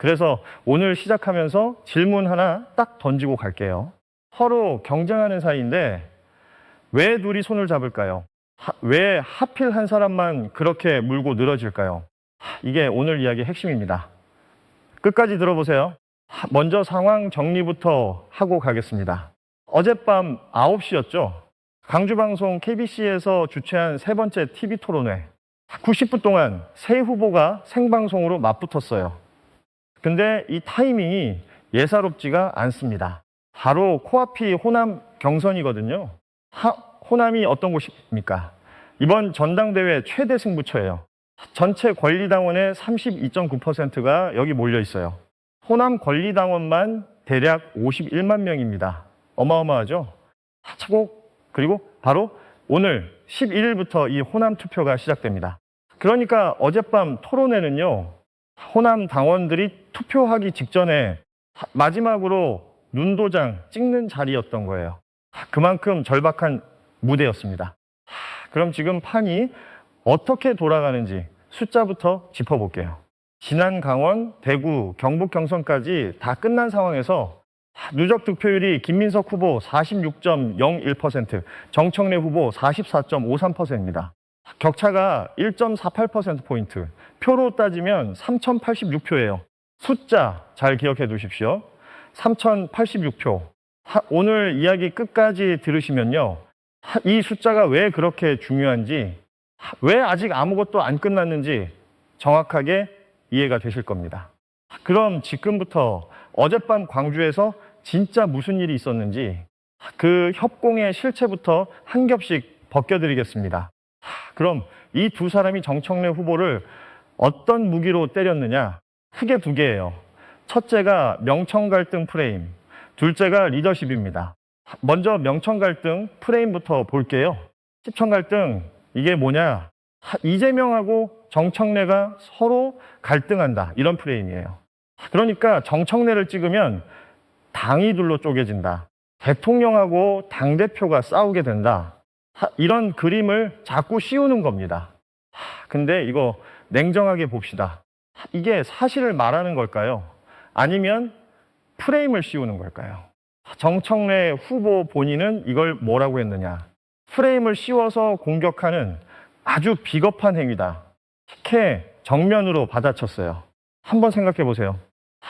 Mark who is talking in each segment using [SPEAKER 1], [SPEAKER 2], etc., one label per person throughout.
[SPEAKER 1] 그래서 오늘 시작하면서 질문 하나 딱 던지고 갈게요. 서로 경쟁하는 사이인데 왜 둘이 손을 잡을까요? 왜 하필 한 사람만 그렇게 물고 늘어질까요? 이게 오늘 이야기의 핵심입니다. 끝까지 들어보세요. 먼저 상황 정리부터 하고 가겠습니다. 어젯밤 9시였죠. 광주방송 KBC에서 주최한 세 번째 TV 토론회. 90분 동안 세 후보가 생방송으로 맞붙었어요. 근데 이 타이밍이 예사롭지가 않습니다. 바로 코앞이 호남 경선이거든요. 호남이 어떤 곳입니까? 이번 전당대회 최대 승부처예요. 전체 권리당원의 32.9%가 여기 몰려 있어요. 호남 권리당원만 대략 51만 명입니다. 어마어마하죠? 그리고 바로 오늘 11일부터 이 호남 투표가 시작됩니다. 그러니까 어젯밤 토론회는요, 호남 당원들이 투표하기 직전에 마지막으로 눈도장 찍는 자리였던 거예요. 그만큼 절박한 무대였습니다. 그럼 지금 판이 어떻게 돌아가는지 숫자부터 짚어볼게요. 지난 강원, 대구, 경북 경선까지 다 끝난 상황에서 누적 득표율이 김민석 후보 46.01%, 정청래 후보 44.53%입니다. 격차가 1.48%포인트, 표로 따지면 3,086표예요. 숫자 잘 기억해 두십시오. 3,086표. 오늘 이야기 끝까지 들으시면요, 이 숫자가 왜 그렇게 중요한지, 왜 아직 아무것도 안 끝났는지 정확하게 이해가 되실 겁니다. 그럼 지금부터 어젯밤 광주에서 진짜 무슨 일이 있었는지 그 협공의 실체부터 한 겹씩 벗겨드리겠습니다. 그럼 이 두 사람이 정청래 후보를 어떤 무기로 때렸느냐? 크게 두 개예요. 첫째가 명청 갈등 프레임, 둘째가 리더십입니다. 먼저 명청 갈등 프레임부터 볼게요. 십청 갈등, 이게 뭐냐? 이재명하고 정청래가 서로 갈등한다, 이런 프레임이에요. 그러니까 정청래를 찍으면 당이 둘로 쪼개진다, 대통령하고 당대표가 싸우게 된다, 이런 그림을 자꾸 씌우는 겁니다. 근데 이거 냉정하게 봅시다. 이게 사실을 말하는 걸까요? 아니면 프레임을 씌우는 걸까요? 정청래 후보 본인은 이걸 뭐라고 했느냐? 프레임을 씌워서 공격하는 아주 비겁한 행위다, 이렇게 정면으로 받아쳤어요. 한번 생각해 보세요.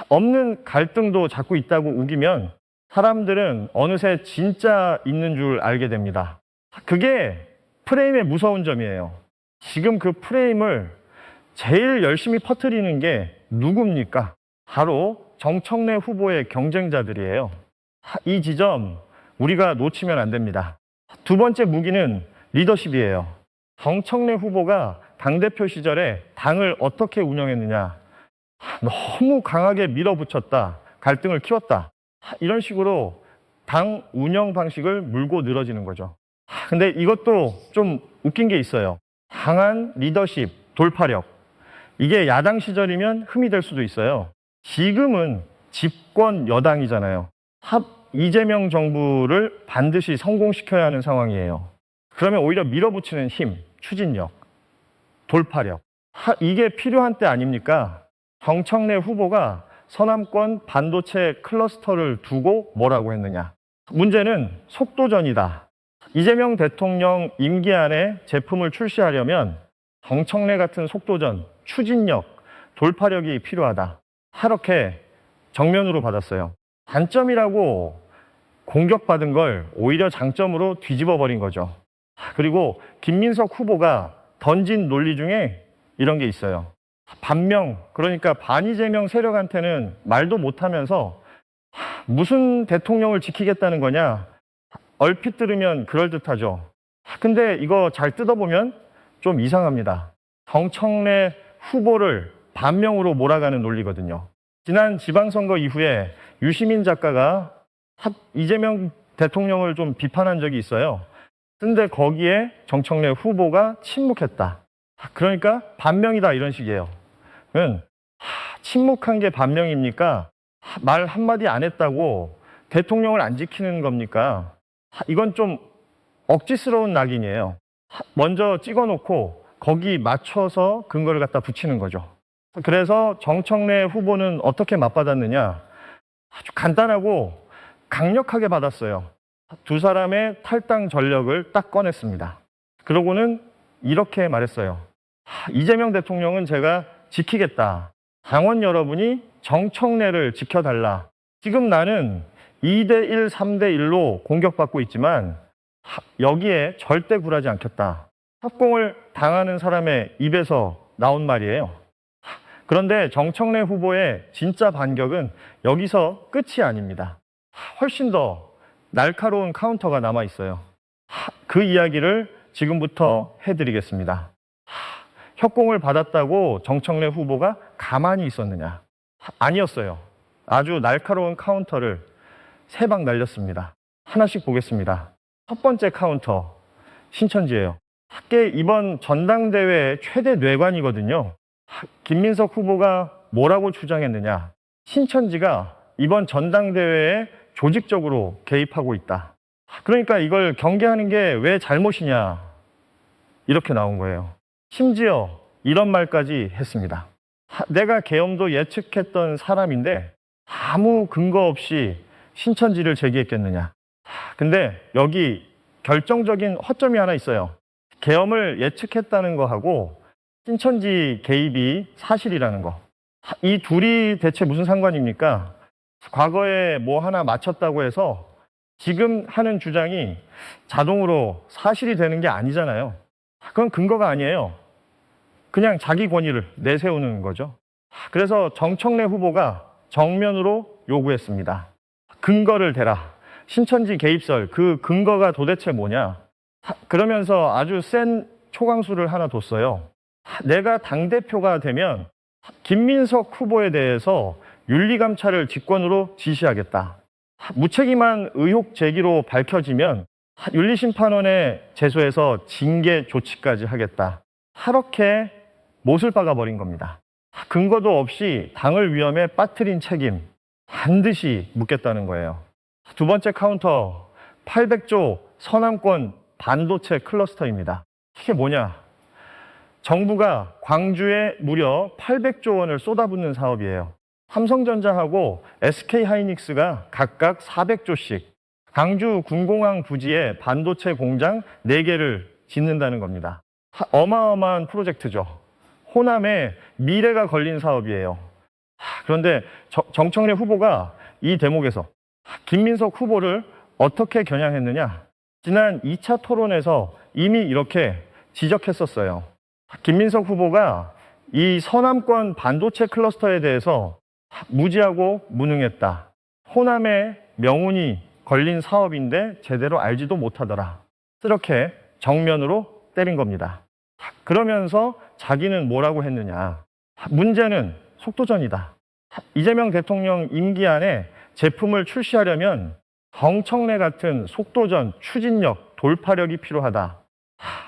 [SPEAKER 1] 없는 갈등도 자꾸 있다고 우기면 사람들은 어느새 진짜 있는 줄 알게 됩니다. 그게 프레임의 무서운 점이에요. 지금 그 프레임을 제일 열심히 퍼뜨리는 게 누굽니까? 바로 정청래 후보의 경쟁자들이에요. 이 지점 우리가 놓치면 안 됩니다. 두 번째 무기는 리더십이에요. 정청래 후보가 당대표 시절에 당을 어떻게 운영했느냐? 너무 강하게 밀어붙였다, 갈등을 키웠다, 이런 식으로 당 운영 방식을 물고 늘어지는 거죠. 근데 이것도 좀 웃긴 게 있어요. 강한 리더십, 돌파력, 이게 야당 시절이면 흠이 될 수도 있어요. 지금은 집권 여당이잖아요. 이재명 정부를 반드시 성공시켜야 하는 상황이에요. 그러면 오히려 밀어붙이는 힘, 추진력, 돌파력, 이게 필요한 때 아닙니까? 정청래 후보가 서남권 반도체 클러스터를 두고 뭐라고 했느냐? 문제는 속도전이다. 이재명 대통령 임기 안에 제품을 출시하려면 정청래 같은 속도전, 추진력, 돌파력이 필요하다, 이렇게 정면으로 받았어요. 단점이라고 공격받은 걸 오히려 장점으로 뒤집어 버린 거죠. 그리고 김민석 후보가 던진 논리 중에 이런 게 있어요. 반명, 그러니까 반이재명 세력한테는 말도 못하면서 무슨 대통령을 지키겠다는 거냐? 얼핏 들으면 그럴듯하죠. 근데 이거 잘 뜯어보면 좀 이상합니다. 정청래 후보를 반명으로 몰아가는 논리거든요. 지난 지방선거 이후에 유시민 작가가 이재명 대통령을 좀 비판한 적이 있어요. 근데 거기에 정청래 후보가 침묵했다. 그러니까 반명이다, 이런 식이에요. 침묵한 게 반명입니까? 말 한마디 안 했다고 대통령을 안 지키는 겁니까? 이건 좀 억지스러운 낙인이에요. 먼저 찍어놓고 거기 맞춰서 근거를 갖다 붙이는 거죠. 그래서 정청래 후보는 어떻게 맞받았느냐? 아주 간단하고 강력하게 받았어요. 두 사람의 탈당 전력을 딱 꺼냈습니다. 그러고는 이렇게 말했어요. 이재명 대통령은 제가 지키겠다. 당원 여러분이 정청래를 지켜달라. 지금 나는 2대1, 3대1로 공격받고 있지만 여기에 절대 굴하지 않겠다. 협공을 당하는 사람의 입에서 나온 말이에요. 그런데 정청래 후보의 진짜 반격은 여기서 끝이 아닙니다. 훨씬 더 날카로운 카운터가 남아 있어요. 그 이야기를 지금부터 해드리겠습니다. 협공을 받았다고 정청래 후보가 가만히 있었느냐? 아니었어요. 아주 날카로운 카운터를 3방 날렸습니다. 하나씩 보겠습니다. 첫 번째 카운터, 신천지예요. 학계 이번 전당대회 최대 뇌관이거든요. 김민석 후보가 뭐라고 주장했느냐? 신천지가 이번 전당대회에 조직적으로 개입하고 있다. 그러니까 이걸 경계하는 게 왜 잘못이냐? 이렇게 나온 거예요. 심지어 이런 말까지 했습니다. 내가 계엄도 예측했던 사람인데 아무 근거 없이 신천지를 제기했겠느냐. 근데 여기 결정적인 허점이 하나 있어요. 계엄을 예측했다는 거하고 신천지 개입이 사실이라는 거. 이 둘이 대체 무슨 상관입니까? 과거에 뭐 하나 맞췄다고 해서 지금 하는 주장이 자동으로 사실이 되는 게 아니잖아요. 그건 근거가 아니에요. 그냥 자기 권위를 내세우는 거죠. 그래서 정청래 후보가 정면으로 요구했습니다. 근거를 대라. 신천지 개입설, 그 근거가 도대체 뭐냐? 그러면서 아주 센 초강수를 하나 뒀어요. 내가 당대표가 되면 김민석 후보에 대해서 윤리감찰을 직권으로 지시하겠다. 무책임한 의혹 제기로 밝혀지면 윤리심판원에 제소해서 징계 조치까지 하겠다. 이렇게 못을 박아버린 겁니다. 근거도 없이 당을 위험에 빠뜨린 책임 반드시 묻겠다는 거예요. 두 번째 카운터, 800조 서남권 반도체 클러스터입니다. 이게 뭐냐? 정부가 광주에 무려 800조 원을 쏟아붓는 사업이에요. 삼성전자하고 SK하이닉스가 각각 400조씩 광주 군공항 부지에 반도체 공장 4개를 짓는다는 겁니다. 어마어마한 프로젝트죠. 호남에 미래가 걸린 사업이에요. 그런데 정청래 후보가 이 대목에서 김민석 후보를 어떻게 겨냥했느냐? 지난 2차 토론에서 이미 이렇게 지적했었어요. 김민석 후보가 이 서남권 반도체 클러스터에 대해서 무지하고 무능했다. 호남에 명운이 걸린 사업인데 제대로 알지도 못하더라. 이렇게 정면으로 때린 겁니다. 그러면서 자기는 뭐라고 했느냐. 문제는 속도전이다. 이재명 대통령 임기 안에 제품을 출시하려면 정청래 같은 속도전, 추진력, 돌파력이 필요하다.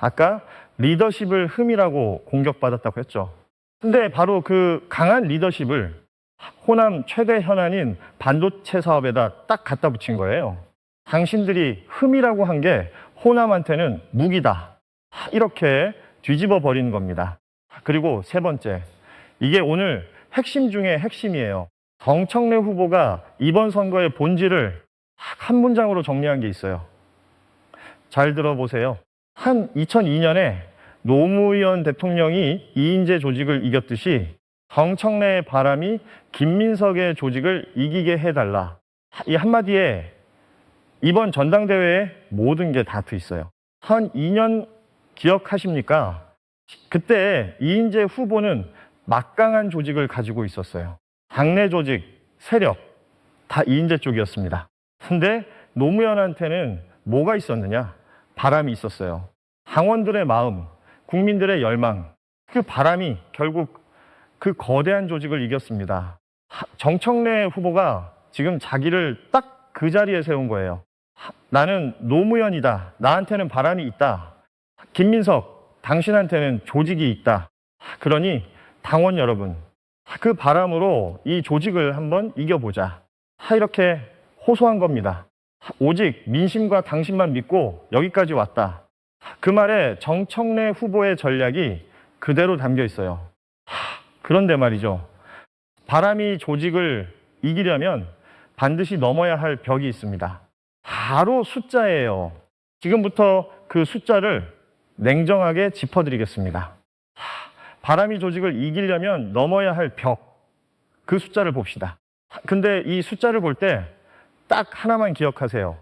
[SPEAKER 1] 아까 리더십을 흠이라고 공격받았다고 했죠. 근데 바로 그 강한 리더십을 호남 최대 현안인 반도체 사업에다 딱 갖다 붙인 거예요. 당신들이 흠이라고 한 게 호남한테는 무기다. 이렇게 뒤집어 버리는 겁니다. 그리고 세 번째, 이게 오늘 핵심 중에 핵심이에요. 정청래 후보가 이번 선거의 본질을 한 문장으로 정리한 게 있어요. 잘 들어보세요. 2002년에 노무현 대통령이 이인재 조직을 이겼듯이 정청래의 바람이 김민석의 조직을 이기게 해달라. 이 한마디에 이번 전당대회에 모든 게 다 있어요. 한 2년 기억하십니까? 그때 이인재 후보는 막강한 조직을 가지고 있었어요. 당내 조직, 세력 다 이인재 쪽이었습니다. 근데 노무현한테는 뭐가 있었느냐? 바람이 있었어요. 당원들의 마음, 국민들의 열망, 그 바람이 결국 그 거대한 조직을 이겼습니다. 정청래 후보가 지금 자기를 딱 그 자리에 세운 거예요. 나는 노무현이다. 나한테는 바람이 있다. 김민석, 당신한테는 조직이 있다. 그러니 당원 여러분, 그 바람으로 이 조직을 한번 이겨보자. 이렇게 호소한 겁니다. 오직 민심과 당신만 믿고 여기까지 왔다. 그 말에 정청래 후보의 전략이 그대로 담겨 있어요. 그런데 말이죠. 바람이 조직을 이기려면 반드시 넘어야 할 벽이 있습니다. 바로 숫자예요. 지금부터 그 숫자를 냉정하게 짚어드리겠습니다. 바람이 조직을 이기려면 넘어야 할 벽, 그 숫자를 봅시다. 근데 이 숫자를 볼 때 딱 하나만 기억하세요.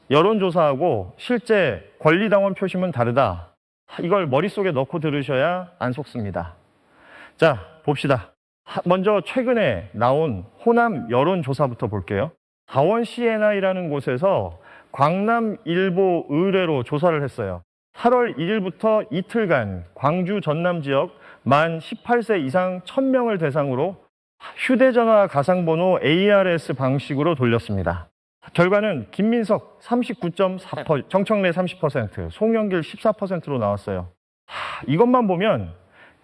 [SPEAKER 1] 여론조사하고 실제 권리당원 표심은 다르다. 이걸 머릿속에 넣고 들으셔야 안 속습니다. 자, 봅시다. 먼저 최근에 나온 호남 여론조사부터 볼게요. 강원 CNI라는 곳에서 광남일보 의뢰로 조사를 했어요. 8월 1일부터 이틀간 광주 전남 지역 만 18세 이상 1000명을 대상으로 휴대전화 가상번호 ARS 방식으로 돌렸습니다. 결과는 김민석 39.4%, 정청래 30%, 송영길 14%로 나왔어요. 이것만 보면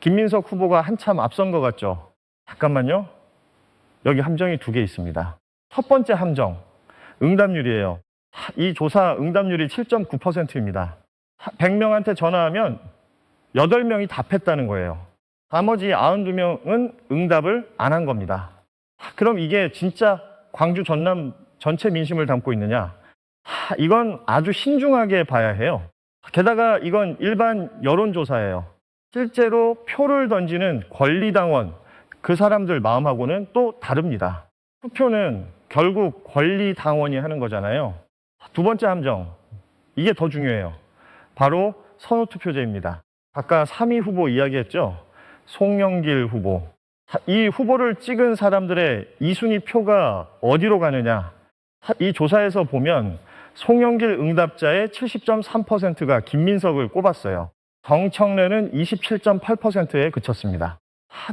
[SPEAKER 1] 김민석 후보가 한참 앞선 것 같죠? 잠깐만요. 여기 함정이 2개 있습니다. 첫 번째 함정, 응답률이에요. 이 조사 응답률이 7.9%입니다. 100명한테 전화하면 8명이 답했다는 거예요. 나머지 92명은 응답을 안 한 겁니다. 그럼 이게 진짜 광주 전남 전체 민심을 담고 있느냐? 이건 아주 신중하게 봐야 해요. 게다가 이건 일반 여론조사예요. 실제로 표를 던지는 권리당원, 그 사람들 마음하고는 또 다릅니다. 투표는 결국 권리당원이 하는 거잖아요. 두 번째 함정, 이게 더 중요해요. 바로 선호투표제입니다. 아까 3위 후보 이야기했죠? 송영길 후보. 이 후보를 찍은 사람들의 2순위 표가 어디로 가느냐? 이 조사에서 보면 송영길 응답자의 70.3%가 김민석을 꼽았어요. 정청래는 27.8%에 그쳤습니다.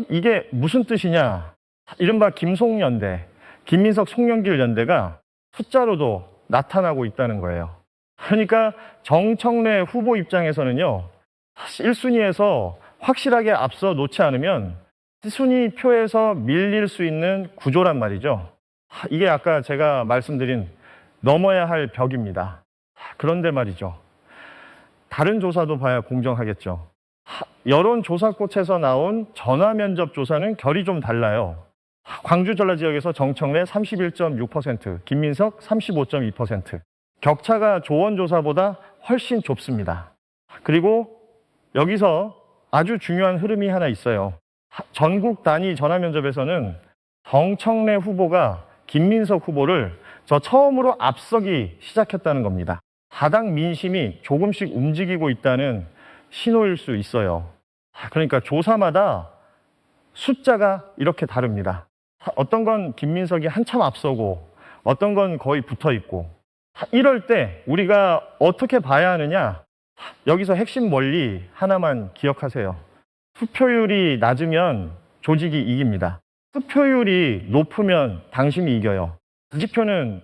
[SPEAKER 1] 이게 무슨 뜻이냐? 이른바 김송연대, 김민석 송영길 연대가 숫자로도 나타나고 있다는 거예요. 그러니까 정청래 후보 입장에서는요, 1순위에서 확실하게 앞서 놓지 않으면 순위 표에서 밀릴 수 있는 구조란 말이죠. 이게 아까 제가 말씀드린 넘어야 할 벽입니다. 그런데 말이죠. 다른 조사도 봐야 공정하겠죠. 여론조사꽃에서 나온 전화면접 조사는 결이 좀 달라요. 광주 전라 지역에서 정청래 31.6%, 김민석 35.2%. 격차가 조원조사보다 훨씬 좁습니다. 그리고 여기서 아주 중요한 흐름이 하나 있어요. 전국 단위 전화면접에서는 정청래 후보가 김민석 후보를 처음으로 앞서기 시작했다는 겁니다. 다당 민심이 조금씩 움직이고 있다는 신호일 수 있어요. 그러니까 조사마다 숫자가 이렇게 다릅니다. 어떤 건 김민석이 한참 앞서고 어떤 건 거의 붙어 있고, 이럴 때 우리가 어떻게 봐야 하느냐? 여기서 핵심 원리 하나만 기억하세요. 투표율이 낮으면 조직이 이깁니다. 투표율이 높으면 당심이 이겨요. 지지표는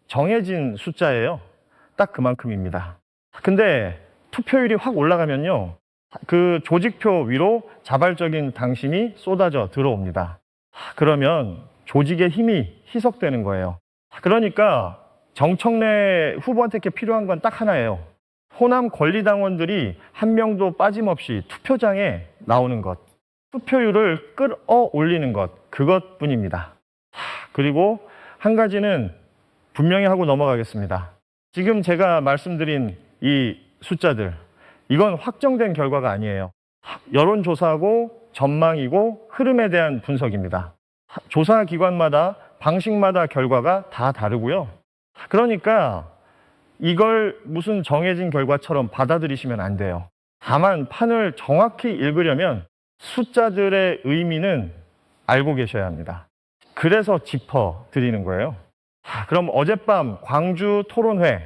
[SPEAKER 1] 정해진 숫자예요. 딱 그만큼입니다. 근데 투표율이 확 올라가면요, 그 조직표 위로 자발적인 당심이 쏟아져 들어옵니다. 그러면 조직의 힘이 희석되는 거예요. 그러니까 정청래 후보한테 이렇게 필요한 건 딱 하나예요. 호남 권리당원들이 한 명도 빠짐없이 투표장에 나오는 것, 투표율을 끌어올리는 것, 그것뿐입니다. 그리고 한 가지는 분명히 하고 넘어가겠습니다. 지금 제가 말씀드린 이 숫자들, 이건 확정된 결과가 아니에요. 여론조사고 전망이고 흐름에 대한 분석입니다. 조사기관마다 방식마다 결과가 다 다르고요. 그러니까 이걸 무슨 정해진 결과처럼 받아들이시면 안 돼요. 다만 판을 정확히 읽으려면 숫자들의 의미는 알고 계셔야 합니다. 그래서 짚어드리는 거예요. 그럼 어젯밤 광주 토론회,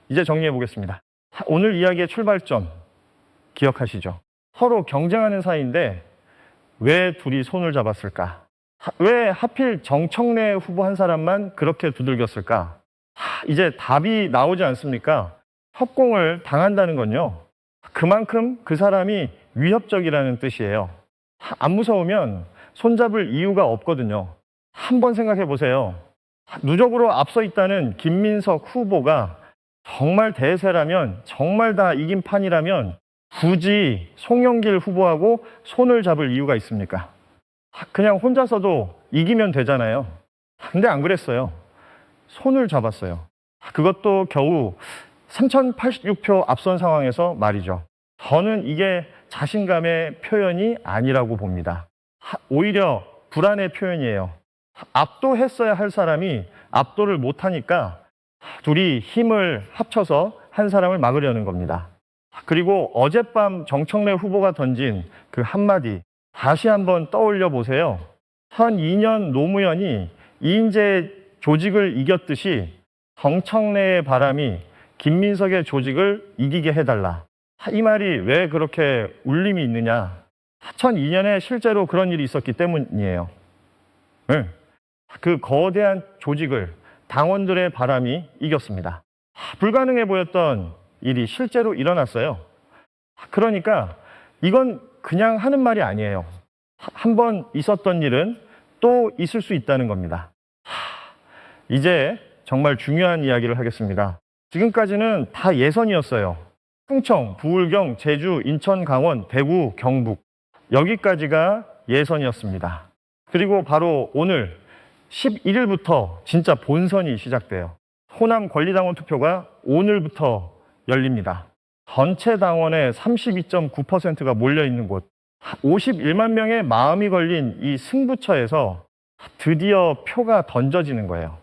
[SPEAKER 1] 이제 정리해 보겠습니다. 오늘 이야기의 출발점 기억하시죠? 서로 경쟁하는 사이인데 왜 둘이 손을 잡았을까? 왜 하필 정청래 후보 한 사람만 그렇게 두들겼을까? 이제 답이 나오지 않습니까? 협공을 당한다는 건요, 그만큼 그 사람이 위협적이라는 뜻이에요. 안 무서우면 손잡을 이유가 없거든요. 한번 생각해 보세요. 누적으로 앞서 있다는 김민석 후보가 정말 대세라면, 정말 다 이긴 판이라면 굳이 송영길 후보하고 손을 잡을 이유가 있습니까? 그냥 혼자서도 이기면 되잖아요. 근데 안 그랬어요. 손을 잡았어요. 그것도 겨우 3086표 앞선 상황에서 말이죠. 저는 이게 자신감의 표현이 아니라고 봅니다. 오히려 불안의 표현이에요. 압도했어야 할 사람이 압도를 못하니까 둘이 힘을 합쳐서 한 사람을 막으려는 겁니다. 그리고 어젯밤 정청래 후보가 던진 그 한마디 다시 한번 떠올려 보세요. 한 2년 노무현이 이인재 조직을 이겼듯이 정청래의 바람이 김민석의 조직을 이기게 해달라. 이 말이 왜 그렇게 울림이 있느냐. 2002년에 실제로 그런 일이 있었기 때문이에요. 네. 그 거대한 조직을 당원들의 바람이 이겼습니다. 불가능해 보였던 일이 실제로 일어났어요. 그러니까 이건 그냥 하는 말이 아니에요. 한 번 있었던 일은 또 있을 수 있다는 겁니다. 이제 정말 중요한 이야기를 하겠습니다. 지금까지는 다 예선이었어요. 충청, 부울경, 제주, 인천, 강원, 대구, 경북 여기까지가 예선이었습니다. 그리고 바로 오늘 11일부터 진짜 본선이 시작돼요. 호남 권리당원 투표가 오늘부터 열립니다. 전체 당원의 32.9%가 몰려있는 곳, 51만 명의 마음이 걸린 이 승부처에서 드디어 표가 던져지는 거예요.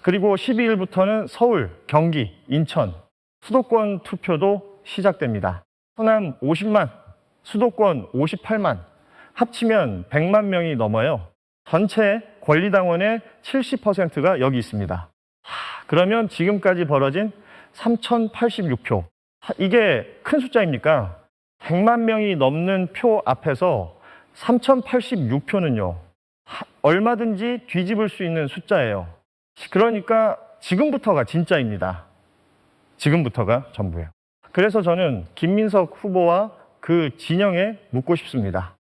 [SPEAKER 1] 그리고 12일부터는 서울, 경기, 인천, 수도권 투표도 시작됩니다. 호남 50만, 수도권 58만, 합치면 100만 명이 넘어요. 전체 권리당원의 70%가 여기 있습니다. 그러면 지금까지 벌어진 3086표. 이게 큰 숫자입니까? 100만 명이 넘는 표 앞에서 3086표는요. 얼마든지 뒤집을 수 있는 숫자예요. 그러니까 지금부터가 진짜입니다. 지금부터가 전부예요. 그래서 저는 김민석 후보와 그 진영에 묻고 싶습니다.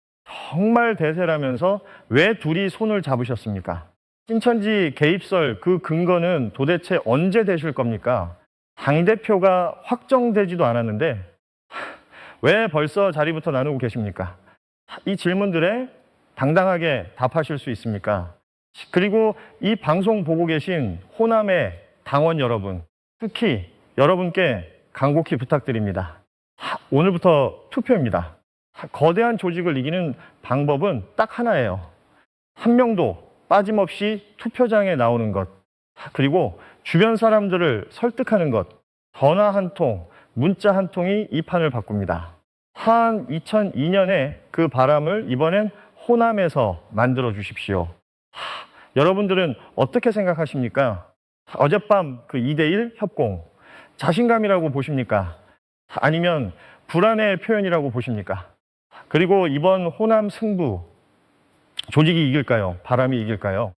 [SPEAKER 1] 정말 대세라면서 왜 둘이 손을 잡으셨습니까? 신천지 개입설 그 근거는 도대체 언제 되실 겁니까? 당대표가 확정되지도 않았는데 왜 벌써 자리부터 나누고 계십니까? 이 질문들에 당당하게 답하실 수 있습니까? 그리고 이 방송 보고 계신 호남의 당원 여러분, 특히 여러분께 간곡히 부탁드립니다. 오늘부터 투표입니다. 거대한 조직을 이기는 방법은 딱 하나예요. 한 명도 빠짐없이 투표장에 나오는 것, 그리고 주변 사람들을 설득하는 것, 전화 한 통, 문자 한 통이 이 판을 바꿉니다. 한 2002년에 그 바람을 이번엔 호남에서 만들어 주십시오. 여러분들은 어떻게 생각하십니까? 어젯밤 그 2대1 협공, 자신감이라고 보십니까? 아니면 불안의 표현이라고 보십니까? 그리고 이번 호남 승부, 조직이 이길까요? 바람이 이길까요?